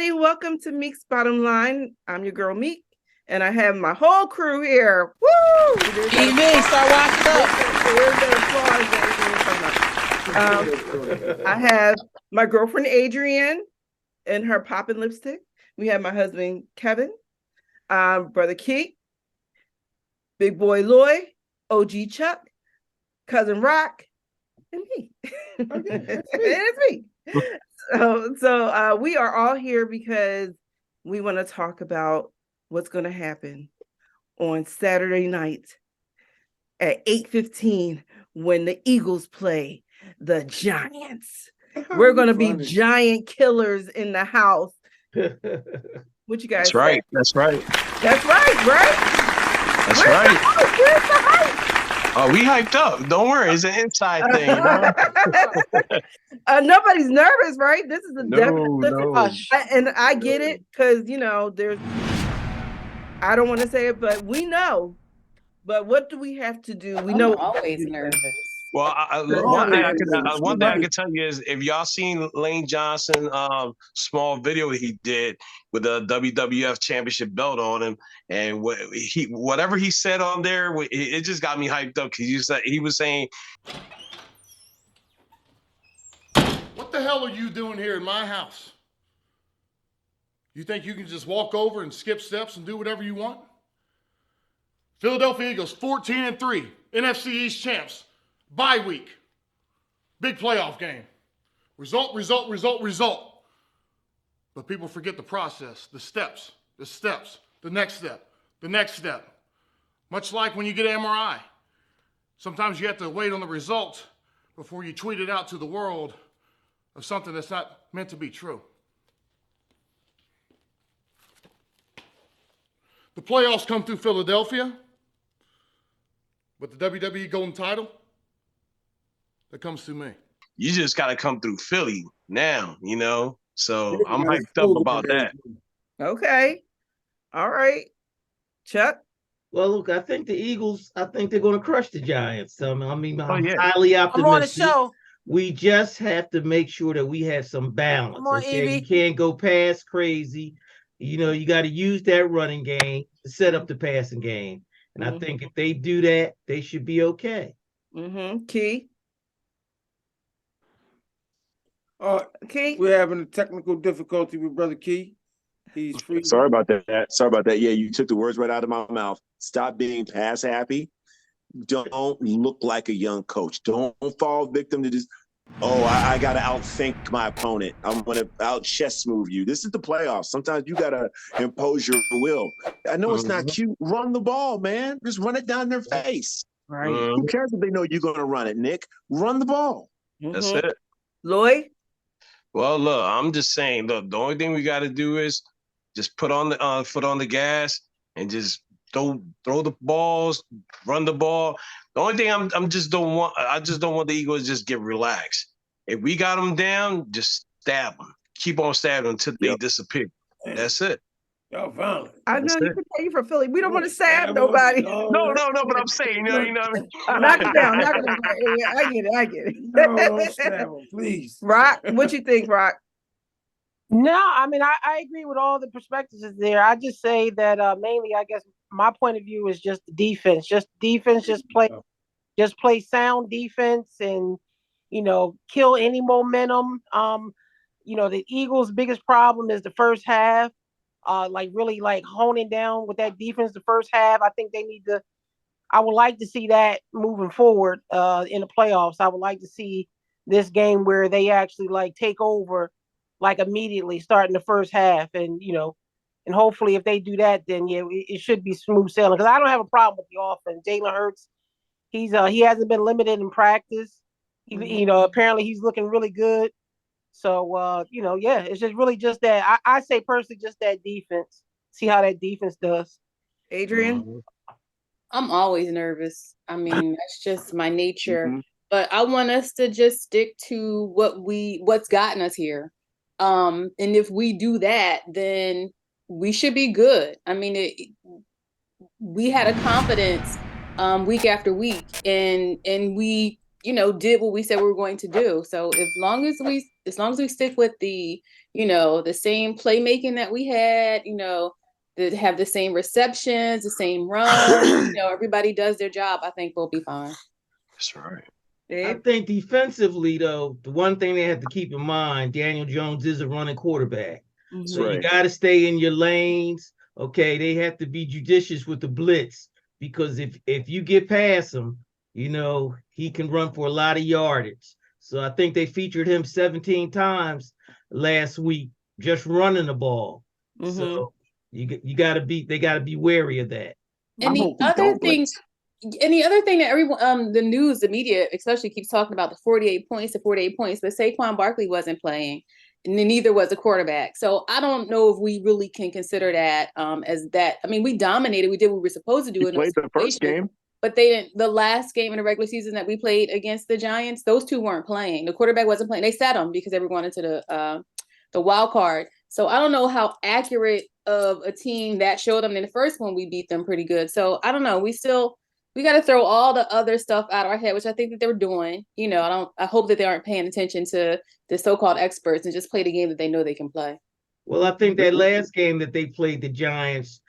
everybody. Welcome to Meek's Bottom Line. I'm your girl Meek, and I have my whole crew here. Woo! Meek, start watching up. I have my girlfriend Adrienne and her poppin' lipstick. We have my husband Kevin, brother Keith, big boy Lloyd, OG Chuck, cousin Rock, and me. It's me. So we are all here because we want to talk about what's going to happen on Saturday night at 8:15 when the Eagles play the Giants. We're going to be giant killers in the house. What you guys That's right. say? That's right. That's right, right? That's Where's right. The hype? Where's the hype? Oh, we hyped up. Don't worry. It's an inside thing, you know? Nobody's nervous, right? This is a definite No. and I get it because, you know, there's, I don't want to say it, but we know. But what do we have to do? We know. I'm always nervous. Well, one thing I can tell you is if y'all seen Lane Johnson small video he did with the WWF Championship belt on him, and whatever he said on there, it just got me hyped up because he was saying, "What the hell are you doing here in my house? You think you can just walk over and skip steps and do whatever you want?" Philadelphia Eagles 14-3, NFC East champs. Bye week. Big playoff game. Result. But people forget the process, the steps, the next step. Much like when you get an MRI. Sometimes you have to wait on the result before you tweet it out to the world of something that's not meant to be true. The playoffs come through Philadelphia, but the WWE Golden title, that comes through me. you just got to come through Philly now, you know? So I'm hyped up about that. Okay. All right. Chuck? Well, look, I think the Eagles, they're going to crush the Giants. I'm highly optimistic. I'm on the show. We just have to make sure that we have some balance. Come on, okay? Evie. You can't go past crazy. You know, you got to use that running game to set up the passing game. And I think if they do that, they should be okay. Key? Key? We're having a technical difficulty with Brother Key. He's free. Sorry about that. Yeah, you took the words right out of my mouth. Stop being pass happy. Don't look like a young coach. Don't fall victim to this. Oh, I got to outthink my opponent. I'm going to out chess move you. This is the playoffs. Sometimes you got to impose your will. I know it's not cute. Run the ball, man. Just run it down their face. Right. Who cares if they know you're going to run it, Nick? Run the ball. That's it. Lloyd? Well, look, I'm just saying, look, the only thing we got to do is just put on the foot on the gas and just throw the balls, run the ball. The only thing I just don't want the Eagles to just get relaxed. If we got them down, just stab them. Keep on stabbing until they disappear. That's it. Y'all violent. I know you can tell you from Philly. We don't want to stab nobody. No, but I'm saying, you know. Knock it down. Yeah, I get it. No, don't stab him, please. Rock, what you think, Rock? No, I mean, I agree with all the perspectives there. I just say that mainly, I guess, my point of view is just defense. Just play sound defense and, you know, kill any momentum. You know, the Eagles' biggest problem is the first half. Really honing down with that defense the first half. I think they need to. I would like to see that moving forward in the playoffs. I would like to see this game where they actually take over immediately starting the first half, and and hopefully if they do that, then it should be smooth sailing. Because I don't have a problem with the offense. Jalen Hurts, he hasn't been limited in practice. Apparently he's looking really good. So, it's just really just that. I say personally just that defense. See how that defense does. Adrienne? I'm always nervous. I mean, that's just my nature. But I want us to just stick to what's gotten us here. And if we do that, then we should be good. I mean, we had a confidence week after week, and we, did what we said we were going to do. So as long as we as long as we stick with the, the same playmaking that we had, that have the same receptions, the same runs, everybody does their job, I think we'll be fine. That's right. I think defensively, though, the one thing they have to keep in mind, Daniel Jones is a running quarterback. So you got to stay in your lanes. Okay, they have to be judicious with the blitz, because if you get past him, he can run for a lot of yardage. So I think they featured him 17 times last week just running the ball. So they got to be wary of that. And the other thing that everyone, the news, the media especially keeps talking about the 48 points, but Saquon Barkley wasn't playing, and neither was the quarterback. So I don't know if we really can consider that as that. I mean, we dominated. We did what we were supposed to do. He played the first game. But they didn't. The last game in the regular season that we played against the Giants, those two weren't playing. The quarterback wasn't playing. They sat him because they were going into the wild card. So I don't know how accurate of a team that showed them. In the first one, we beat them pretty good. So I don't know. We got to throw all the other stuff out of our head, which I think that they were doing. I hope that they aren't paying attention to the so-called experts and just play the game that they know they can play. Well, I think that last game that they played the Giants,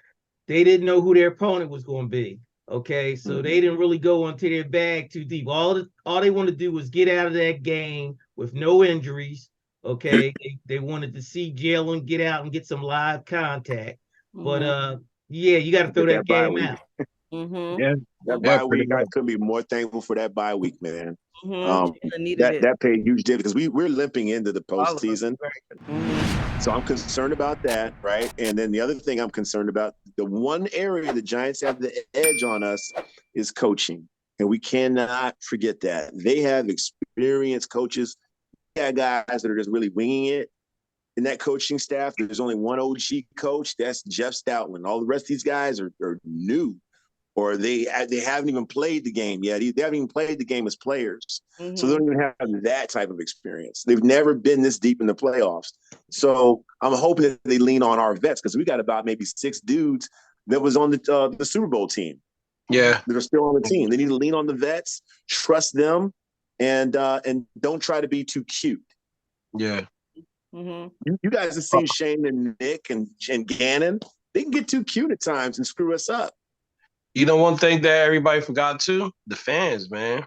they didn't know who their opponent was going to be. Okay, so they didn't really go into their bag too deep. All they want to do was get out of that game with no injuries. Okay, they wanted to see Jalen get out and get some live contact. But you got to throw that game out. Yeah, that bye week, I couldn't be more thankful for that bye week, man. That paid huge dividends because we're limping into the postseason. So I'm concerned about that, right? And then the other thing I'm concerned about, the one area the Giants have the edge on us is coaching. And we cannot forget that. They have experienced coaches. They have guys that are just really winging it. In that coaching staff, there's only one OG coach. That's Jeff Stoutland. All the rest of these guys are new, or they haven't even played the game yet. They haven't even played the game as players. So they don't even have that type of experience. They've never been this deep in the playoffs. So I'm hoping that they lean on our vets, because we got about maybe 6 dudes that was on the Super Bowl team. Yeah. That are still on the team. They need to lean on the vets, trust them, and don't try to be too cute. Yeah. You guys have seen Shane and Nick and Gannon. They can get too cute at times and screw us up. You know, one thing that everybody forgot too? The fans, man.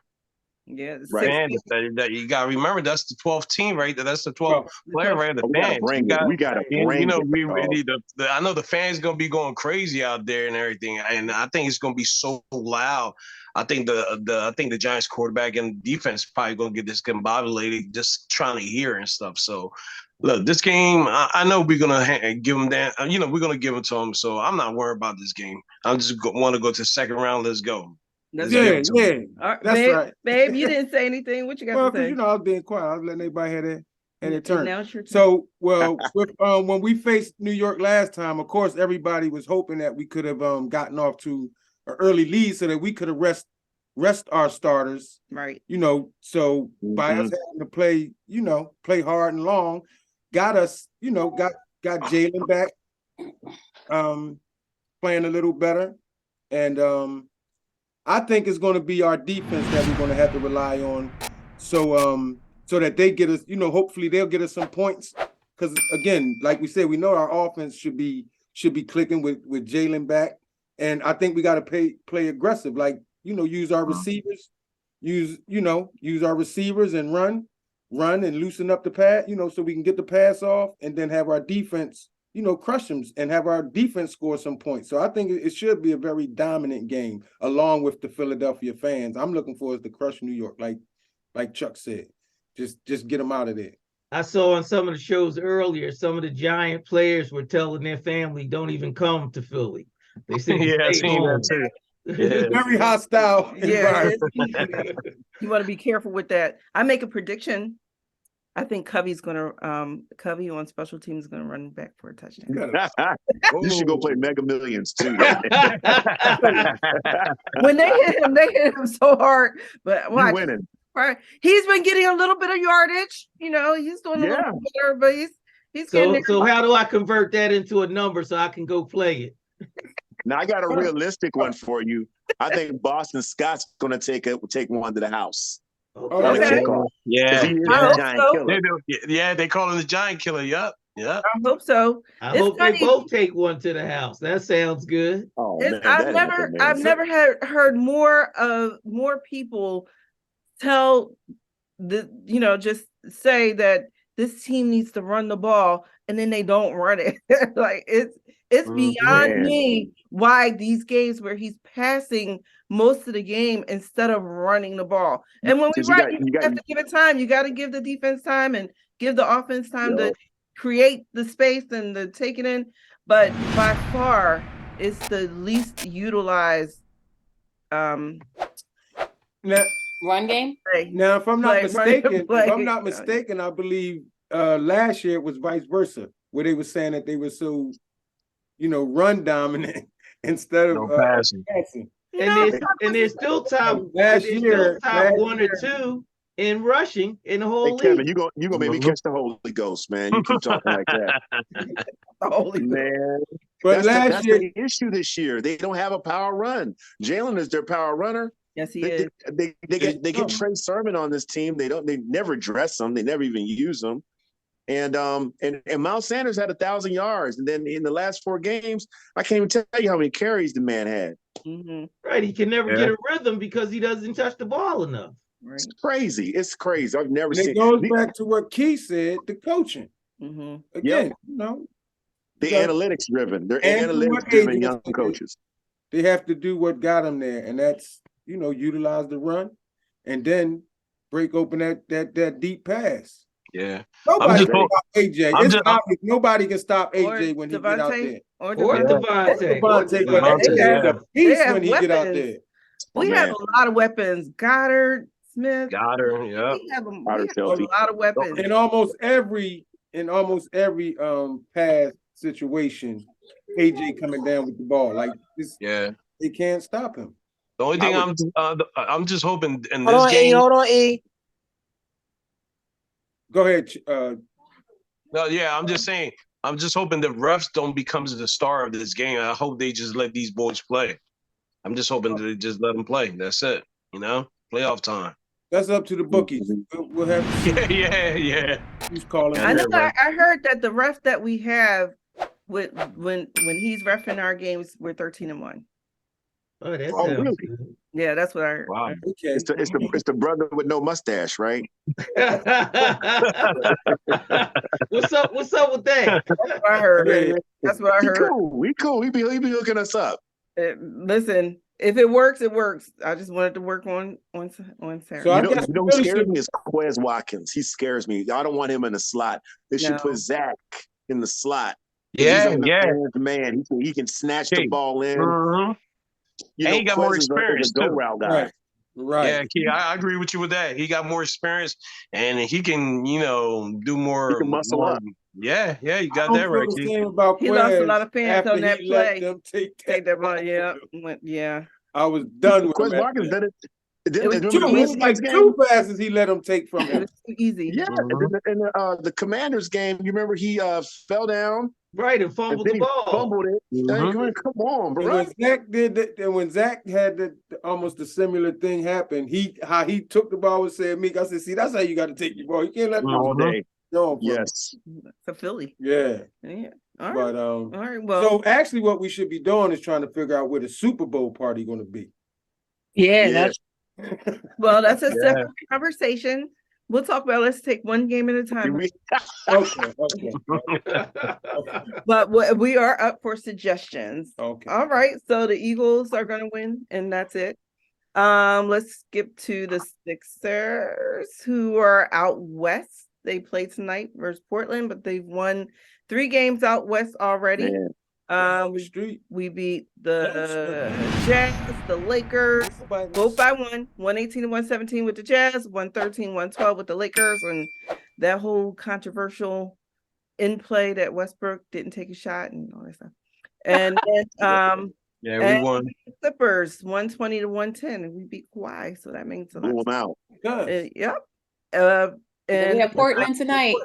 Yeah, right. That you got to remember, that's the 12th team right there. That's the 12th player right there. The fans. We got to bring we need I know the fans going to be going crazy out there and everything, and I think it's going to be so loud. I think the Giants quarterback and defense probably going to get discombobulated just trying to hear and stuff. So, look, this game, I know we're going to give them that. We're going to give it to them. So I'm not worried about this game. I just want to go to the second round. Let's go. That's That's right. Babe, you didn't say anything. What you got to say? Because I was being quiet. I was letting everybody have their turn. Now it's your turn. So, when we faced New York last time, of course, everybody was hoping that we could have gotten off to an early lead so that we could have rest our starters. Right. So by us having to play hard and long, got us, got Jalen back, playing a little better. And I think it's going to be our defense that we're going to have to rely on, so that they get us, hopefully they'll get us some points. Because again, like we said, we know our offense should be clicking with Jalen back, and I think we got to play aggressive, like use our receivers, use our receivers and run and loosen up the pass, so we can get the pass off, and then have our defense, crush them and have our defense score some points. So I think it should be a very dominant game, along with the Philadelphia fans. I'm looking forward to crush New York, like Chuck said. Just get them out of there. I saw on some of the shows earlier, some of the Giant players were telling their family, don't even come to Philly. They said, I seen that too. Yeah. Very hostile environment. You want to be careful with that. I make a prediction. I think Covey's Covey on special teams is gonna run back for a touchdown. You should go play Mega Millions too. When they hit him so hard. But watch, winning. Right, he's been getting a little bit of yardage. He's doing a little better, but he's getting there. So how do I convert that into a number so I can go play it? Now I got a realistic one for you. I think Boston Scott's gonna take one to the house. Oh, Okay. yeah. Kickoff. Yeah, He is I the hope giant so. killer. yeah, they call him the giant killer. Yep, yep. I hope so. I It's hope they funny. both take one to the house. That sounds good. Oh It's, man, that happened, man. I've never heard more people tell just say that this team needs to run the ball and then they don't run it. Like it's beyond Man. me why these games where he's passing most of the game instead of running the ball. And when we Because you have to give it time. You got to give the defense time and give the offense time to create the space and to take it in. But by far, it's the least utilized Now, Run game. play. now, if I'm not mistaken, play. if I'm not mistaken, I believe last year it was vice versa, where they were saying that they were so, run dominant instead of No passing. passing. And they're still top. Last They're year, still top one or two in rushing in the Hey whole Kevin, league. you gonna make me catch the Holy Ghost, man. You keep talking like that, man. But That's last year, the issue this year. They don't have a power run. Jalen is their power runner. Yes, he They, is. they get Trey Sermon on this team. They never dress them. They never even use them. And Miles Sanders had 1,000 yards, and then in the last 4 games, I can't even tell you how many carries the man had. Mm-hmm. Right, he can never get a rhythm because he doesn't touch the ball enough. Right. It's crazy. It's crazy. I've never and seen. it goes back to what Keith said, the coaching. Mm-hmm. Again, the gotta- analytics driven. They're and analytics what driven AJ young said, coaches. They have to do what got them there, and that's utilize the run, and then break open that deep pass. Yeah. Nobody can stop AJ. I'm It's just- obvious nobody can stop Or AJ when he get out there. Or Devontae. But They he's have when he get out weapons. there. We have a lot of weapons. Goddard, Smith. Yeah. We have a Kelsey. lot of weapons. In almost every pass situation, AJ coming down with the ball. Like this, they can't stop him. The only thing I'm just hoping in Hold this on, game. hold on, E. Go ahead. No, yeah, I'm just saying. I'm just hoping the refs don't become the star of this game. I hope they just let these boys play. I'm just hoping that they just let them play. That's it. Playoff time. That's up to the bookies. We'll have to see. Yeah. Who's calling? I know. I heard that the ref that we have when he's reffing our games, we're 13-1. Oh, that Oh, sounds really? good. Yeah, that's what I heard. Wow. Okay. It's the brother with no mustache, right? What's up with that? That's what I heard. That's what I heard. We cool. He be hooking us up. Listen, if it works, it works. I just wanted to work on Saturday. So I guess You know who scares me is Quez Watkins. He scares me. I don't want him in the slot. They should put Zach in the slot. Yeah. Man, he can snatch the ball in. Mm-hmm. And he got more experience is a go too. route guy. Right. Yeah, Key, I agree with you with that. He got more experience, and he can, do more. He can muscle up. Yeah, you got I that don't right, feel the Key. same about He lost a Quez lot of fans after on that he let play. them take that ball. Yeah. I was done with Quez him. Watkins did it. It was Remember too the It was easy. like game? 2 passes he let him take from It him. was too easy. Yeah, in the Commanders game, you remember he fell down. Right, and fumbled and the then ball. He fumbled it. Mhm. Come on, And bro. when Zach did that, and when Zach had almost a similar thing happen, how he took the ball and said, "Meek," I said, "See, that's how you got to take your ball. You can't let the All ball day. go from Yes. It's a Philly. Yeah. Yeah. All right. But All right. Well, so actually, what we should be doing is trying to figure out where the Super Bowl party going to be. Yeah, Yeah. that's a separate conversation. We'll talk about. Let's take one game at a time. Okay. But we are up for suggestions. Okay. All right. So the Eagles are going to win, and that's it. Let's skip to the Sixers, who are out west. They play tonight versus Portland, but they've won 3 games out west already. We beat the Jazz, the Lakers, both by 118 to 117 with the Jazz, 113, 112 with the Lakers, and that whole controversial in play that Westbrook didn't take a shot and all that stuff. And then we won. Clippers 120 to 110, and we beat Kawhi, so that means a lot. Blew him out. Yep. And we have Portland tonight.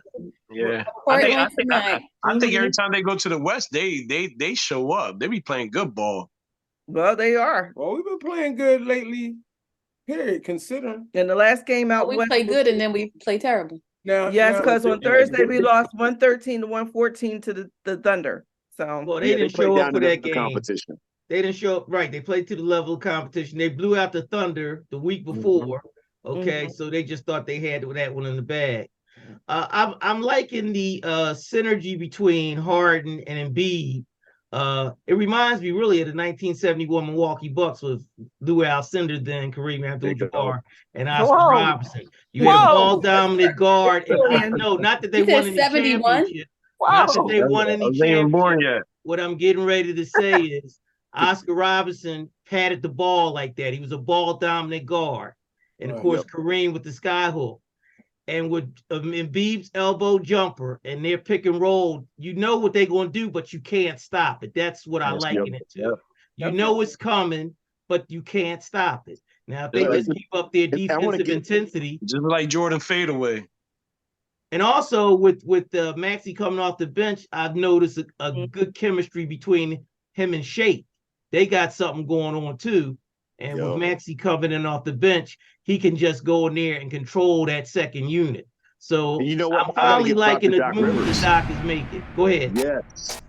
Yeah, Portland tonight. I think every time they go to the West, they show up. They be playing good ball. Well, they are. Well, we've been playing good lately. Period. Considering. In the last game out We west, play good and then we play terrible. Now, yes, now, because on Yeah, Thursday we lost 113 to 114 to the Thunder. So Well, they yeah, they didn't played show down up for to that the game. competition. They didn't show up right. They played to the level of competition. They blew out the Thunder the week before. Okay, so they just thought they had that one in the bag. I'm liking the synergy between Harden and Embiid. It reminds me really of the 1971 Milwaukee Bucks with Lou Alcindor, then Kareem Abdul-Jabbar, and Oscar Whoa. Robertson. You had a ball dominant guard, and Historian. no, not that they You said won any 71? championship. Not that Wow. they won I any wasn't even born championship. yet. What I'm getting ready to say is Oscar Robertson patted the ball like that. He was a ball dominant guard. And of Right. course, Kareem with the skyhook. And with Embiid's elbow jumper and their pick and roll, you know what they're going to do, but you can't stop it. That's what I liken it to. You know it's coming, but you can't stop it. Now, if they just keep up their defensive intensity, just like Jordan fadeaway. and also with Maxey coming off the bench, I've noticed a good chemistry between him and Shake. They got something going on too. And with Maxey coming in off the bench, he can just go in there and control that second unit. So And you know what? I'm finally liking the move that Doc is making. Go ahead. Yes.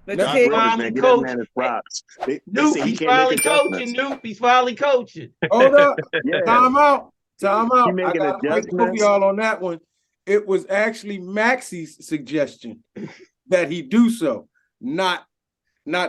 But Doc see, Rivers, man, get that man his props. They say he He's can't make finally coaching. adjustments. Noop, he's finally coaching. Hold up. Yeah. Time out. Time He out. I making got to break both of adjustments. y'all on that one. It was actually Maxey's suggestion that he do so, not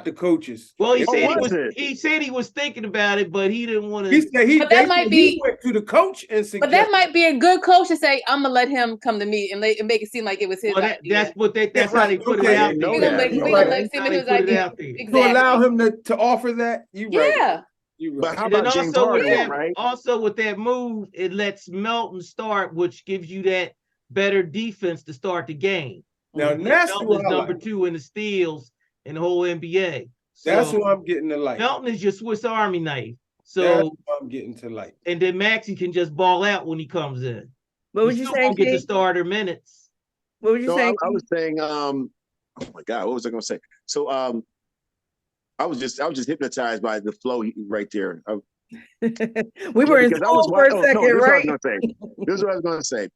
the coaches. Well, he It said he was thinking about it, but he didn't want He to. said he, But they that said might he be- went to the coach and suggested. But that might be a good coach to say, I'm gonna let him come to me and make it seem like it was his Well, idea. that's what that's how they put it Okay. out They there. know We gonna that. make You're we right. gonna make How him they his put it idea. out there. To Exactly. allow him to offer that. You right. Yeah. You But right. how And then about James also with Harden, that, right? also with that move, it lets Melton start, which gives you that better defense to start the game. Now And that's Melton who is I number like. 2 in the steals in the whole NBA. That's So who I'm getting to like. Melton is your Swiss Army knife. That's So who I'm getting to like. and then Maxey can just ball out when he comes in. what was He you still saying, won't get the Keith? starter minutes. What was you No, saying? I was saying, oh my God, what was I going to say? So I was just hypnotized by the flow right there. We were in school for a second, this right? is what I was going to say. This is what I was going to say.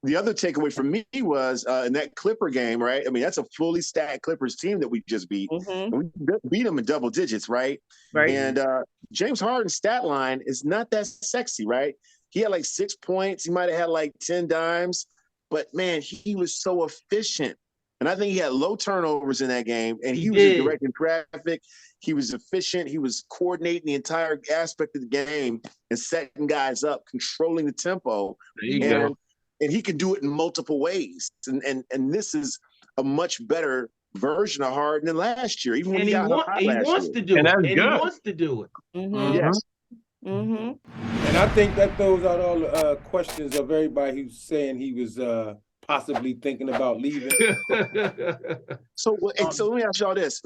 The other takeaway for me was in that Clipper game, right? I mean, that's a fully stacked Clippers team that we just beat. Mhm. And we beat them in double digits, right? Right. And James Harden's stat line is not that sexy, right? He had like 6 points. He might have had like 10 dimes. But, man, he was so efficient. And I think he had low turnovers in that game. And he was directing traffic. He was efficient. He was coordinating the entire aspect of the game and setting guys up, controlling the tempo. There you go. And he can do it in multiple ways. And this is a much better version of Harden than last year, even when he wants to do And it. that's He good. wants to do it. Mhm. Yes. Mhm. And I think that throws out all the questions of everybody who's saying he was possibly thinking about leaving. So let me ask y'all this: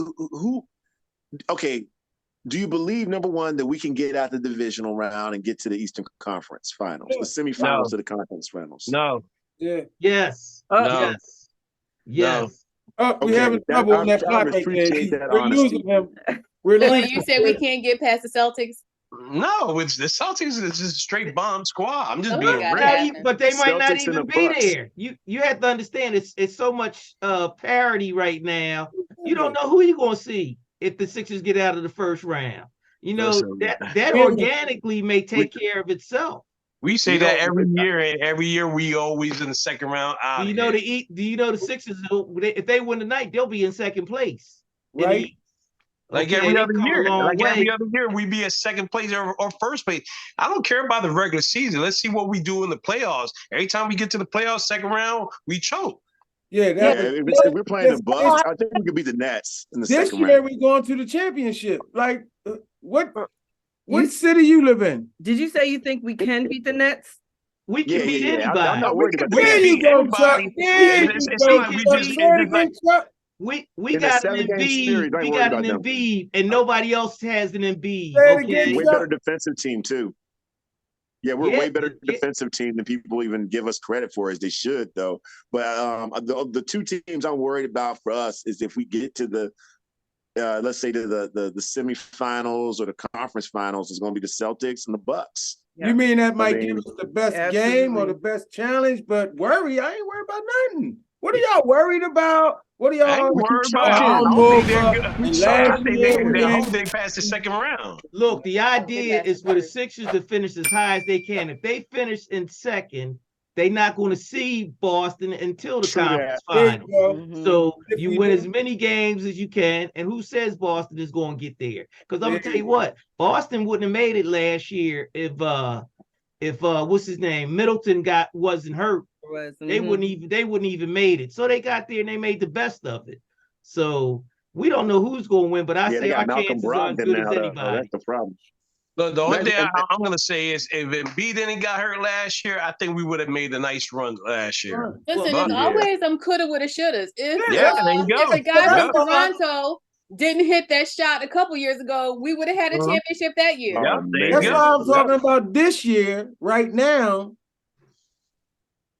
okay, do you believe, number one, that we can get out the divisional round and get to the Eastern Conference Finals, the semifinals of the conference finals? No. Yeah. Yes. No. Yes. Yes. Oh, we Okay, having trouble on that I clock right appreciate there. that We're honesty. losing him. We're So losing you said we can't get past the Celtics? No, it's the Celtics is just a straight bomb squad. I'm just Oh, being God. real. Now but they might not Celtics and even the be Bucks. there. You have to understand it's so much parity right now. You don't know who you're gonna see if the Sixers get out of the first round. You know, Listen, that organically may take care of itself. we say that every year, and every year we always in the second round out. Do you know the Sixers, if they win tonight, they'll be in second place. right. Like Okay, every they've other come a year, long way. every other year, we be at second place or first place. I don't care about the regular season. Let's see what we do in the playoffs. Every time we get to the playoffs, second round, we choke. Yeah, If we're playing the Bucks, I think we could beat the Nets in the this second year round. we going to the championship. Like, what city you live in? Did you say you think we can beat the Nets? We can beat anybody. I'm not worried about There that. you go, Chuck. Anybody. There It's you not go, like we Chuck. just- Say it it's like- again, Chuck. We In a got an 7-game series, Embiid. I ain't We worried got an about them. Embiid, and nobody else has an Embiid. Say it Okay. again, Way Chuck. better defensive team too. Yeah, we're Yeah, way better yeah. defensive team than people even give us credit for, as they should, though. But the two teams I'm worried about for us is if we get to the let's say to the semifinals or the conference finals is going to be the Celtics and the Bucks. You mean that might give mean, us the best absolutely. game or the best challenge? But I ain't worried about nothing. What are y'all worried about? What are I y'all ain't worried about talking it. I hope they did good. And I last think year we I had hope they passed the second round. Look, the idea that's is for the first. Sixers to finish as high as they can. If they finish in second, they're not going to see Boston until the True conference that. there you final. go. Mhm. So If you we win do- as many games as you can. And who says Boston is going to get there? Because I'm There gonna tell you you what, Boston wouldn't have made it last year if what's his name, Middleton wasn't hurt. They wouldn't even made it. So they got there and they made the best of it. So we don't know who's going to win, but I Yeah, they say our got Malcolm chances are as Brogdon good now, as though. Oh, that's anybody. the problem. The only thing Imagine- I'm going to say is if Embiid didn't got hurt last year, I think we would have made a nice run last year. Listen, Well, it's always coulda, woulda, shouldas. If Yeah, there you go. if the guy Yeah. from Toronto didn't hit that shot a couple years ago, we would have had a Uh-huh. championship that year. Yeah, Oh, there you That's go. why I'm talking about this year, right now.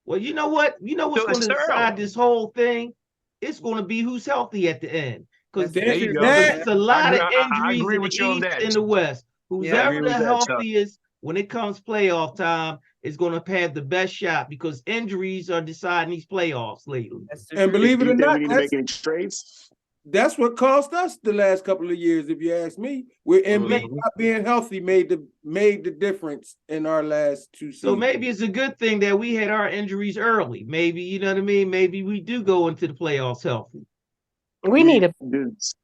Well, you know what? You know what's So going to it's decide early. this whole thing? It's going to be who's healthy at the end. Because That's There you go. there's a lot of I injuries agree in the with you on East that. and the West. Who's Yeah, I ever agree the with that, Chuck. healthiest when it comes playoff time is going to have the best shot because injuries are deciding these playoffs lately. That's the And truth. believe Do it you or think not, we need to make any trades? that's what cost us the last couple of years, if you ask me. We're Embiid Mhm. not being healthy made the difference in our last two seasons. So maybe it's a good thing that we had our injuries early. Maybe, you know what I mean? Maybe we do go into the playoffs healthy. We need a Does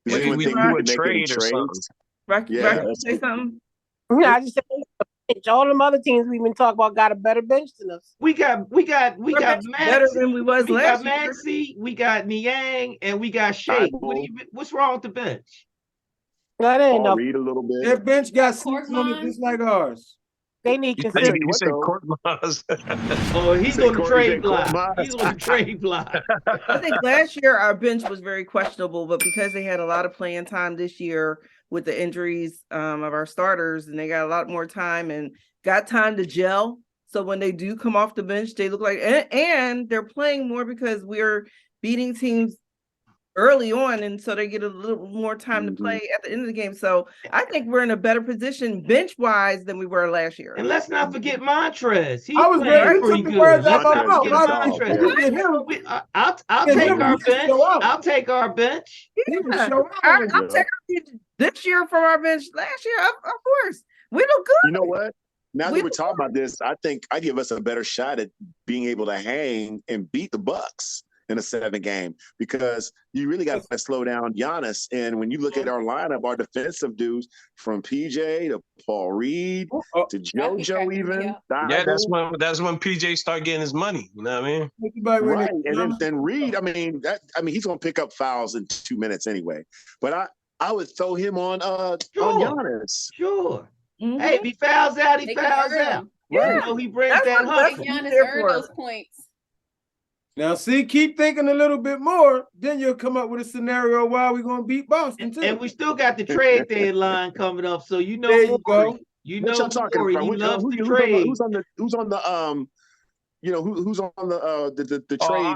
Maybe anyone we think do we a can make any trade or something. trades? Rocky, Yeah, Rocky, you that's say something? I just said all them other teams we've been talking about got a better bench than us. We got Better Maxey, than we was we got last year. Maxey, we got Niang, and we got Shake. What's wrong with the bench? That ain't enough. Read a little bit. Their bench got Court seats on it line? just like ours. They need You consistency. say Court Miles. Oh, he's Say on the Corey- trade say Court block. Miles. He's on the trade block. I think last year our bench was very questionable, but because they had a lot of playing time this year with the injuries of our starters, and they got a lot more time and got time to gel. So when they do come off the bench, they look like and they're playing more because we're beating teams early on, and so they get a little more time to play at the end of the game. So I think we're in a better position bench wise than we were last year. And let's not forget Montrez. He's I was playing ready to pretty took the good. words out Let's of my not mouth. forget I Montrez. was get him. I'll Get take him our to bench. show out. I'll take our bench. He would Yeah. show out. I'll take this year from our bench last year, of course. We look good. You know what? Now We- that we're talking about this, I think I give us a better shot at being able to hang and beat the Bucks in a 7 game because you really got to slow down Giannis. And when you look at our lineup, our defensive dudes from PJ to Paul Reed to JoJo, even Yeah, that's when PJ start getting his money. You know what I mean? right. And then Reed, I mean he's gonna pick up fouls in 2 minutes anyway. But I would throw him on Giannis. Sure. Mhm. Hey, if he fouls out, he They can fouls earn out. them. You Yeah. know, he brings That's that what- hustle. that's Giannis there earned for. those points. Now, see, keep thinking a little bit more. Then you'll come up with a scenario why we're going to beat Boston, too. And we still got the trade deadline coming up. So you know, There you go. You What know, y'all talking Maury, about? he loves to trade. Who's on the who's on the trade?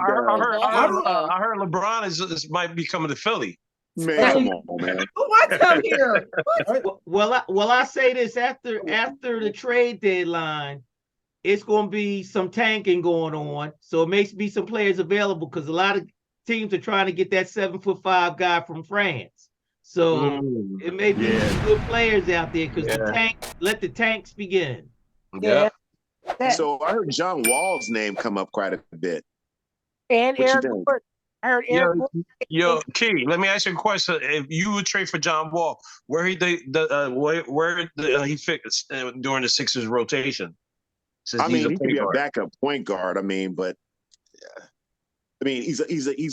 I heard LeBron is might be coming to Philly. Man, come on, man. Who wants come here? Well, I say this after the trade deadline, it's going to be some tanking going on. So it makes me some players available because a lot of teams are trying to get that 7'5" guy from France. So it may be some good players out there because let the tanks begin. Yeah. So I heard John Wall's name come up quite a bit. And What you Eric think? Gordon. I heard Eric Gordon. Yo, Key, let me ask you a question. If you would trade for John Wall, where he fit during the Sixers rotation? I mean, he could be a backup point guard. I mean, but he's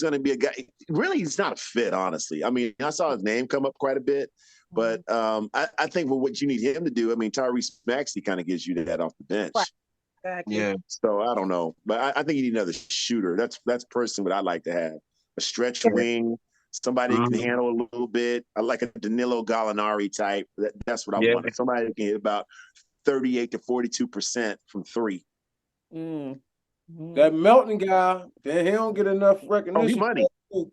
going to be a guy. Really, he's not a fit, honestly. I mean, I saw his name come up quite a bit, but I think what you need him to do. I mean, Tyrese Maxey kind of gives you that off the bench. Right. Exactly. Yeah. So I don't know, but I think you need another shooter. That's personally what I like to have: a stretch wing, somebody who can handle a little bit. I like a Danilo Gallinari type. That's what I want. Somebody who can hit about 38 to 42% from 3. That Melton guy, he don't get enough recognition. He's money.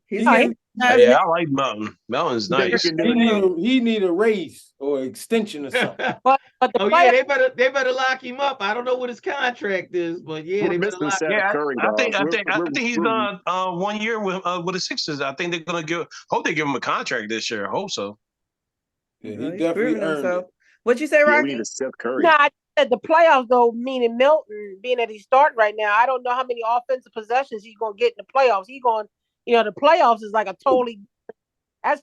He's getting Yeah, I like Melton. Melton's nice. He need a raise or extension or something. But the Oh yeah, they better lock him up. I don't know what his contract is, but yeah, We're they better missing lock Seth him up. Curry, I dog. think he's done 1 year with the Sixers. I think they're gonna hope they give him a contract this year. I hope so. Yeah, Well, he he's definitely proving earned himself. it. What you say, Yeah, Rocky? we need a Seth Curry. No, I said the playoffs though, meaning Milton being that he's starting right now. I don't know how many offensive possessions he's gonna get in the playoffs. He's going, the playoffs is like that's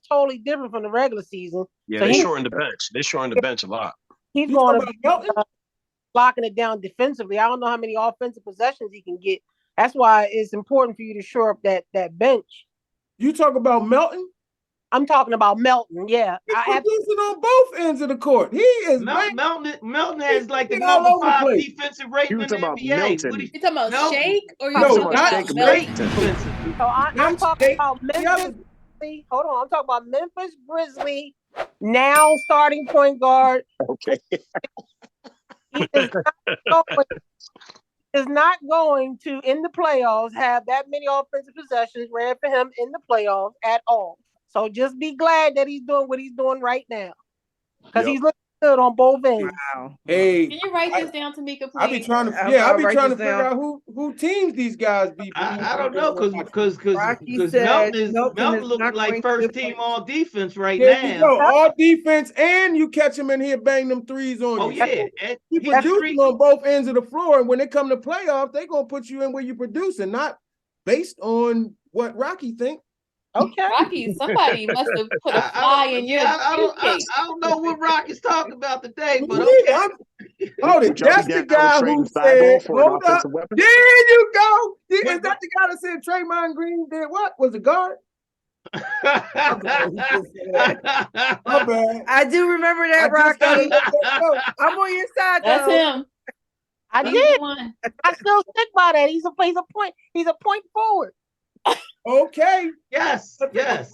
totally different from the regular season. Yeah, So they shortened the bench. They shortened the bench a lot. he's You going talking to about Melton? locking it down defensively. I don't know how many offensive possessions he can get. That's why it's important for you to shore up that bench. You talk about Melton? I'm talking about Melton. Yeah, He's producing on both ends of the court. He is Melton has like the He's all number over the 5 place. defensive rating You in the talking about NBA. Milton. What You talking about Melton. Shake or you No, talking not about Shake, Melton? defensively. So I'm Not talking Shake. about The Memphis. other- Hold on, I'm talking about Memphis Grizzly, now starting point guard. Okay. He is not going to in the playoffs have that many offensive possessions ran for him in the playoffs at all. So just be glad that he's doing what he's doing right now, because he's looking good on both ends. Wow. Hey, Can you write this down, Tamika, please? I be trying to I'll write trying to this figure down. out who teams these guys be. I don't know because Rocky said Melton is looking not like going first to team play. all defense right There you now. go, all defense, and you catch him in here bang them threes on Oh you. yeah, He producing on both ends of the floor, and when they come to playoffs, they gonna put you in where you producing, not based on what Rocky think. Okay, Rocky, somebody must have put a fly in your I don't know what Rocky's talking about today, but Me okay. Hold it. That's the guy who said, hold up. There you go. Is that the guy that said Draymond Green did what? Was a guard? My bad. I do remember that, Rocky. I'm on your side, That's though. him. I He's did. the one. I still stick by that. He's a point forward. Okay. Yes, that's it.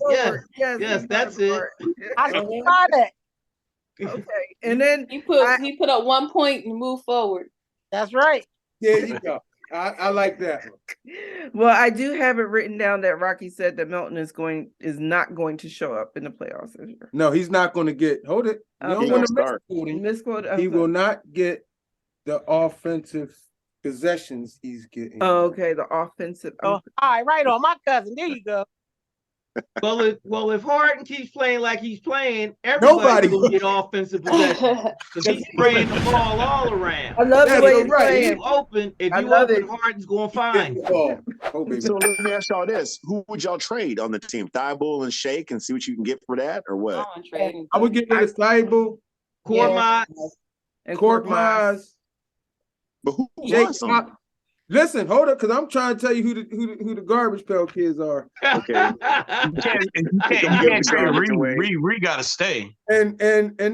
I stick by that. Okay, and then he put up 1 point and moved forward. That's right. There you go. I like that one. Well, I do have it written down that Rocky said that Melton is not going to show up in the playoffs this year. No, he's not going to get. Hold it. You don't want to misquote him. He will not get the offensive possessions he's getting. Oh, okay, the offensive. Oh, all right, right on my cousin. There you go. Well, if Harden keeps playing like he's playing, everybody will get offensive possessions because he's spraying the ball all around. I love the way he's playing. If you open, Harden's going to find you. Oh, baby. So let me ask y'all this: who would y'all trade on the team? Thibault and Shake, and see what you can get for that, or what? I would get rid of Thibault, Korkmaz, and Korkmaz. But who Jake wants them? Listen, hold up, because I'm trying to tell you who the garbage pail kids are. Okay. You can't trade Reed. Reed got to stay. And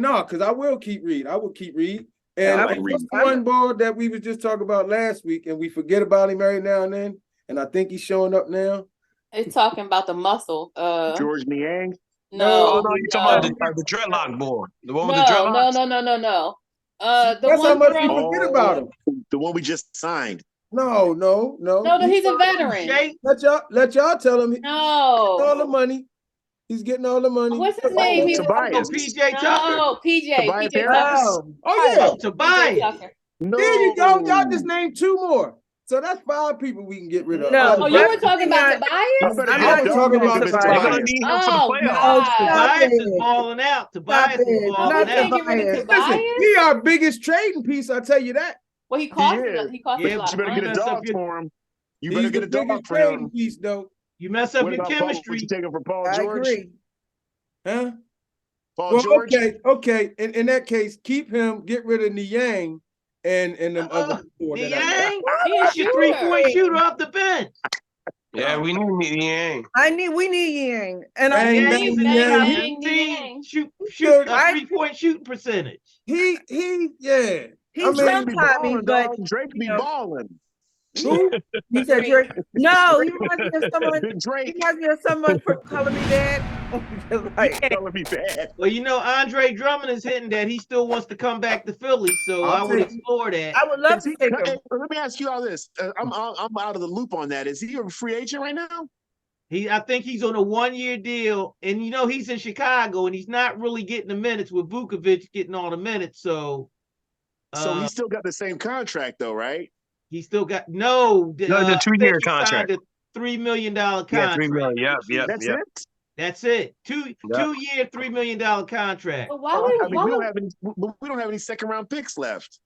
no, because I will keep Reed. I will keep Reed. And like Reed. one ball that we was just talking about last week, and we forget about him every now and then. And I think he's showing up now. It's talking about the muscle. George Niang? No. No, you're talking about the dreadlock boy. The one with the No. dreadlocks? No. The That's one how much from, we forget about him. The one we just signed. No. No, he's a veteran. Let y'all tell him. No. All the money. He's getting all the money. What's his name? Tobias. PJ Tucker. No, PJ. Tobias PJ Harris? Tucker. Oh yeah. Tobias. Tucker. No. There you go. Y'all just named 2 more. So that's 5 people we can get rid of. No. Oh, you were talking about You Tobias? better I'm get not a dog talking on about Mr. Tobias. They're going to Tobias. need him for the Oh, playoffs. God. Tobias is balling out. Tobias is No, balling we can't out. get rid of Listen, Tobias. he our biggest trading piece, I'll tell you that. Well, he cost is. us. He cost Yeah, us a lot You of better get a money. dog for him. You better He's get the a dog biggest for trading him. piece, though. You mess up What your about Paul? Would chemistry. you take him for Paul I George? agree. Huh? Paul Well, George? okay. In that case, keep him, get rid of Niang and them other 4 that I got. Niang, He a that's your shooter. 3-point shooter off the bench. Yeah, we need Yang. We need Yang. And Bang, I bang, think bang. 15 shoot Dude, a 3-point shooting percentage. He yeah. he's Drake be sometimes, balling, but dog. Drake be you know. balling. Who? You said Drake. No, he reminds me of someone. Big He Drake. reminds me of someone from Color Me Bad. Like, That would be bad. Well, Andre Drummond is hitting that he still wants to come back to Philly, so I would explore that. I would love Is to he, take him. let me ask you all this. I'm out of the loop on that. Is he a free agent right now? I think he's on a 1-year deal, and he's in Chicago, and he's not really getting the minutes with Vukovic getting all the minutes. So he still got the same contract though, right? he still got no. The I 2-year think he contract. signed a $3 million contract. Yeah, $3 million. Yep. That's it. That's it. Two-year, $3 million contract. But why I mean, we don't have any second round picks left.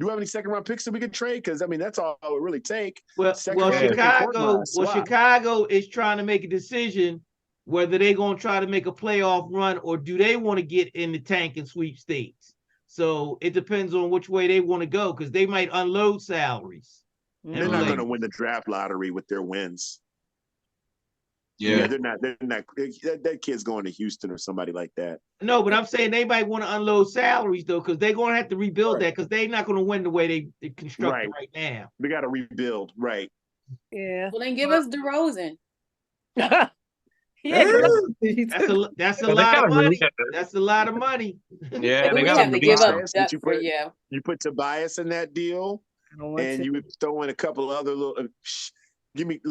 Do we have any second round picks that we could trade? Because I mean, that's all it would really take. Well, Chicago is trying to make a decision whether they're going to try to make a playoff run or do they want to get in the tank and sweepstakes. So it depends on which way they want to go because they might unload salaries. They're not going to win the draft lottery with their wins. Yeah, they're not. That kid's going to Houston or somebody like that. No, but I'm saying they might want to unload salaries though, because they're going to have to rebuild that because they're not going to win the way they construct it right now. They got to rebuild, right? Yeah. Well, then give us DeRozan. Yeah. That's a lot of money. That's a lot of money. Yeah, we they got have to give up Tobias, that you put Tobias in that deal, and you would throw in a couple of other little.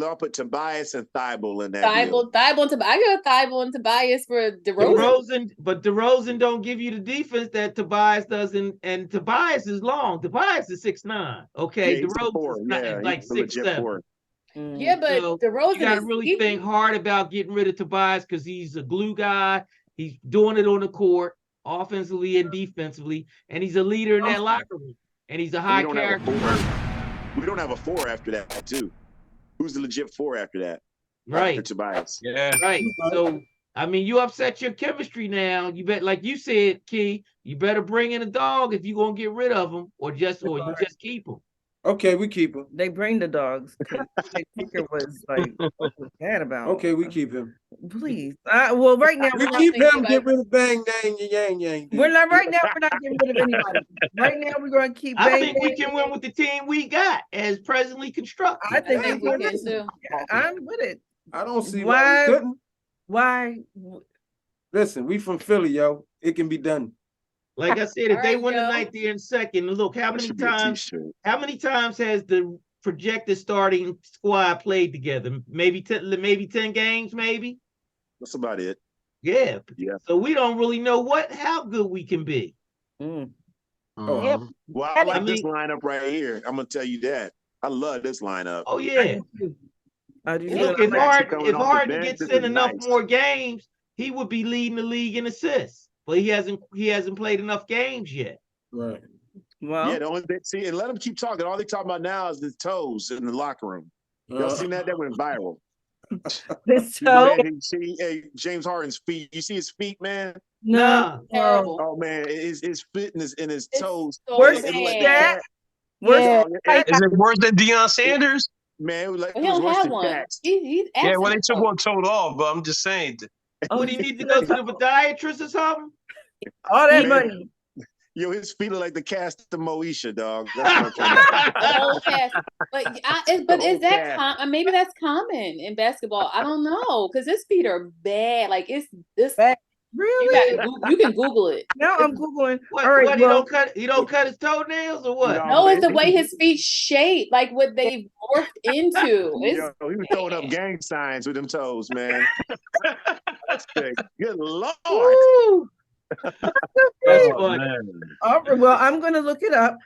I'll put Tobias and Thibault in that deal. Thibault and Tobias. I give Thibault and Tobias for DeRozan. But DeRozan don't give you the defense that Tobias does, and Tobias is long. Tobias is 6'9". Okay, yeah, DeRozan is like 6'7". Yeah, but so DeRozan you got to really think hard about getting rid of Tobias because he's a glue guy. He's doing it on the court, offensively and defensively, and he's a leader in that locker room. And he's a high character. We don't have a 4 after that, too. Who's the legit 4 after that? Right. After Tobias. Yeah. Right. So I mean, you upset your chemistry now. You bet, like you said, Key, you better bring in a dog if you're gonna get rid of him, or you just keep him. Okay, we keep him. They bring the dogs. Kicker was like, what was that about? Okay, we keep him. Please. Well, right now we keep him. Get rid of Bang Dang Yang Yang. We're not right now. We're not getting rid of anybody. Right now, we're going to keep. I think we can win with the team we got as presently constructed. I think we can too. I'm with it. I don't see why we couldn't. Why? Listen, we from Philly, yo. It can be done. Like I said, if they win the night there in second, look how many times has the projected starting squad played together? Maybe 10 games, maybe. That's about it. Yeah. So we don't really know how good we can be. Well, I like this lineup right here. I'm gonna tell you that. I love this lineup. Oh yeah. Look, if Harden gets in enough more games, he would be leading the league in assists. But he hasn't played enough games yet. Right. Well, yeah, the only thing, see, and let him keep talking. All they talk about now is his toes in the locker room. Y'all seen that? That went viral. His toe. See, James Harden's feet. You see his feet, man? No. Terrible. Oh man, his feet and his toes. So Where's bad. that? Is it worse than Deion Sanders? Man, it was like He don't have one. He's yeah, well, they took one toed off, but I'm just saying. Would he need to go to the podiatrist or something? All that money. Yo, his feet are like the cast of Moesha, dog. That's what I'm but is that maybe that's common in basketball? I don't know because his feet are bad. Like it's bad. Really? You can Google it. Now I'm Googling. All right, he don't cut his toenails or what? No, it's the way his feet shape, like what they morphed into. he was throwing up gang signs with them toes, man. That's big. Good Lord. Well, I'm gonna look it up.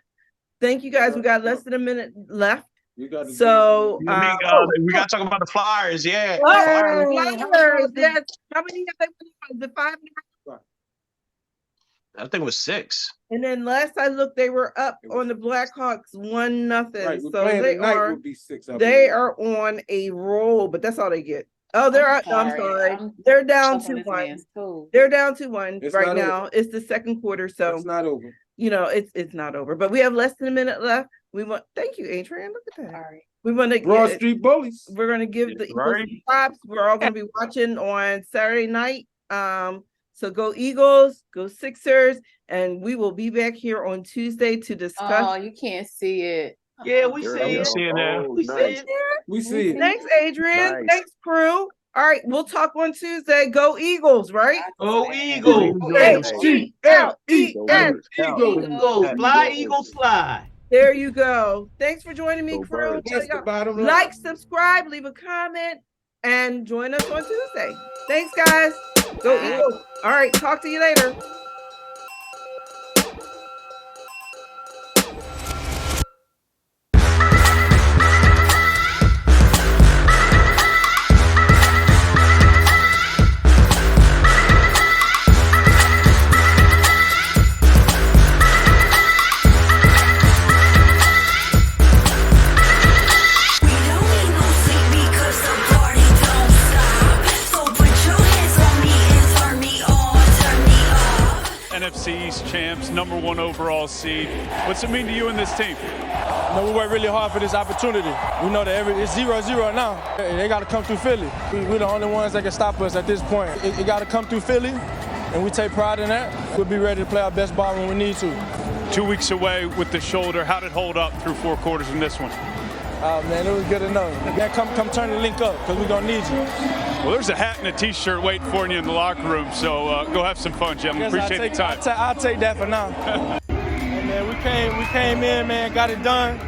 Thank you guys. We got less than a minute left. we got to talk about the Flyers. Yeah. Flyers. Yes. How many have they won? The 5? I think it was 6. And then last I looked, they were up on the Blackhawks 1-0. Right, so they are on a roll, but that's all they get. Oh, I'm sorry. They're down 2-1. They're down 2-1 right now. Over. It's the second quarter, so it's not over. It's not over. But we have less than a minute left. Thank you, Adrian. Look at that. All right. We want to Broad Street Bullies. We're gonna give the Eagles props. We're all gonna be watching on Saturday night. So go Eagles, go Sixers, and we will be back here on Tuesday to discuss. Oh, you can't see it. Yeah, we see it. We see it. Thanks, Adrian. Nice. Thanks, crew. All right, we'll talk on Tuesday. Go Eagles, right? Go Eagles. Eagles. Fly, Eagles, fly. There you go. Thanks for joining me, crew. That's the bottom line. Like, subscribe, leave a comment. and join us on Tuesday. Thanks, guys. Go Eagles. All right, talk to you later. NFC East champs, #1 overall seed. What's it mean to you and this team? We worked really hard for this opportunity. We know that it's 0-0 now. They got to come through Philly. We're the only ones that can stop us at this point. It got to come through Philly, and we take pride in that. We'll be ready to play our best ball when we need to. 2 weeks away with the shoulder. How did it hold up through 4 quarters in this one? Oh, man, it was good enough. Man, come turn the link up, because we're going to need you. Well, there's a hat and a T-shirt waiting for you in the locker room, so go have some fun, gentlemen. Appreciate the time. I'll take that for now. Hey, man, we came in, man, got it done.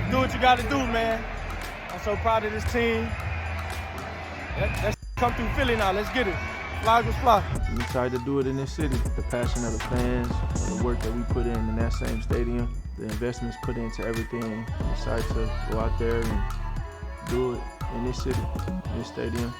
Do what you got to do, man. I'm so proud of this team. Let's come through Philly now. Let's get it. Fly, Eagles, fly. I'm excited to do it in this city. The passion of the fans, the work that we put in that same stadium, the investments put into everything. I'm excited to go out there and do it in this city, in this stadium.